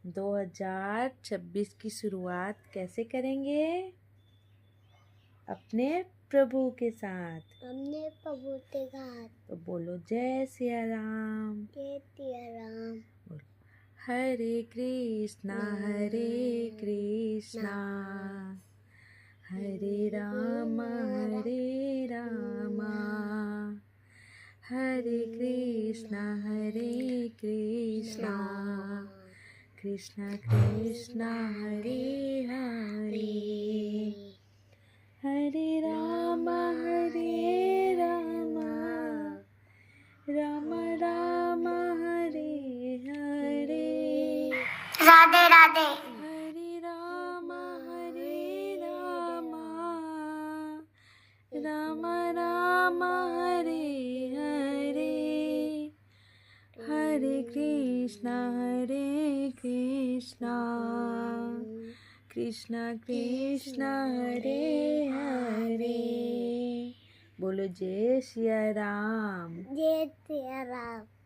2026 की शुरुआत कैसे करेंगे? अपने प्रभु के साथ। तो बोलो जय सिया राम। जय सिया राम। बोलो हरे कृष्णा हरे राम हरे कृष्णा कृष्ण कृष्ण हरे हरे हरे राम राम राम हरे हरे। राधे राधे। हरे राम राम राम हरे हरे हरे कृष्णा कृष्ण कृष्ण हरे हरे। बोलो जय सिया राम। जय सिया राम।